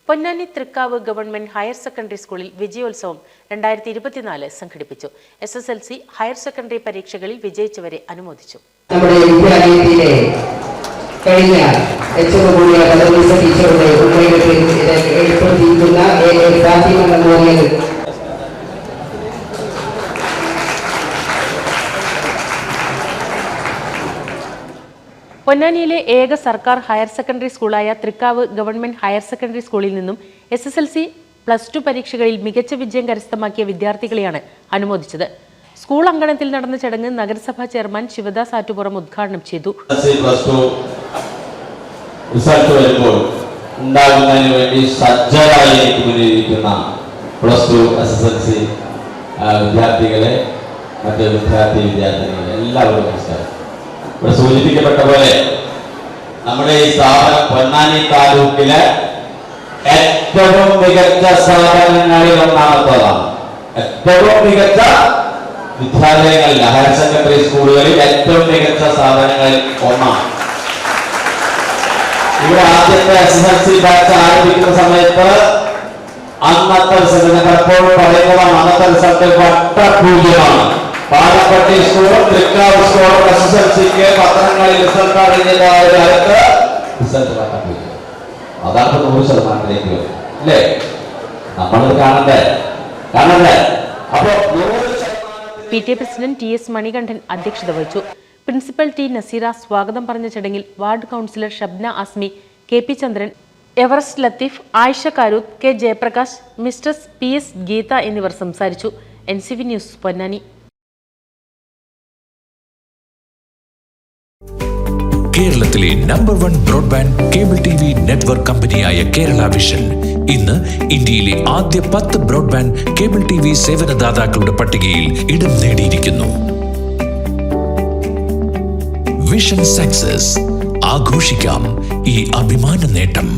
Ponnani Thrikkavu government higher secondary സ്കൂളിൽ വിജയോത്സവം 2024 സംഘടിപ്പിച്ചു. SSLC higher secondary പരീക്ഷകളിൽ വിജയിച്ചവരെ അനുമോദിച്ചു. നമ്മുടെ വിദ്യാലയത്തിലെ കഴിഞ്ഞ ടീച്ചറുടെ ഏർപ്പെടുത്തിയിരിക്കുന്ന പൊന്നാനിയിലെ ഏക സർക്കാർ ഹയർ സെക്കൻഡറി സ്കൂളായ തൃക്കാവ് ഗവൺമെന്റ് ഹയർ സെക്കൻഡറി സ്കൂളിൽ നിന്നും SSLC +2 പരീക്ഷകളിൽ മികച്ച വിജയം കരസ്ഥമാക്കിയ വിദ്യാർത്ഥികളെയാണ് അനുമോദിച്ചത്. സ്കൂൾ അങ്കണത്തിൽ നടന്ന ചടങ്ങ് നഗരസഭാ ചെയർമാൻ ശിവദാസ് ആറ്റുപുറം ഉദ്ഘാടനം ചെയ്തു. ഇവിടെ സൂചിപ്പിക്കപ്പെട്ട പോലെ നമ്മുടെ ഈ സ്ഥാപനം പൊന്നാനി താലൂക്കിലെ ഏറ്റവും മികച്ച സ്ഥാപനങ്ങളിൽ ഒന്നാമത്തതാണ്. ഏറ്റവും മികച്ച വിദ്യാലയങ്ങളിൽ ഹയർ സെക്കൻഡറി സ്കൂളുകളിൽ ഏറ്റവും മികച്ച സ്ഥാപനങ്ങളിൽ ഒന്നാണ്. ഇവിടെ ആദ്യത്തെ SSLC ബാച്ച് ആരംഭിക്കുന്ന സമയത്ത് അന്നത്തെ റിസൾട്ട് എപ്പോഴും പറയുന്നതാണ്, അന്നത്തെ റിസൾട്ട് വട്ടപൂജ്യമാണ്. പാലപ്പട്ടി സ്കൂളും തൃക്കാവ് സ്കൂളും SSLCക്ക് പത്രങ്ങളിൽ റിസൾട്ട് അറിഞ്ഞതായ കാലത്ത് റിസൾട്ട് വട്ടപൂജ്യം. അതാണ് 100% വരും അല്ലേ? നമ്മളത് കാണണ്ടേ? അപ്പൊ PTA പ്രസിഡന്റ് TS മണികണ്ഠൻ അധ്യക്ഷത വഹിച്ചു. പ്രിൻസിപ്പൽ T നസീറ സ്വാഗതം പറഞ്ഞ ചടങ്ങിൽ ward councillor Shabna Azmi, KP Chandran, Everest Latheef, Ayisha Karooth, K Jayaprakash, Mrs PS Geetha എന്നിവർ സംസാരിച്ചു. NCV news Ponnani. കേരളത്തിലെ number 1 broadband cable TV network കമ്പനിയായ കേരള വിഷൻ ഇന്ന് ഇന്ത്യയിലെ ആദ്യ 10 ബ്രോഡ്ബാൻഡ് കേബിൾ TV സേവനദാതാക്കളുടെ പട്ടികയിൽ ഇടം നേടിയിരിക്കുന്നു. വിഷൻ സക്സസ് ആഘോഷിക്കാം ഈ അഭിമാന നേട്ടം.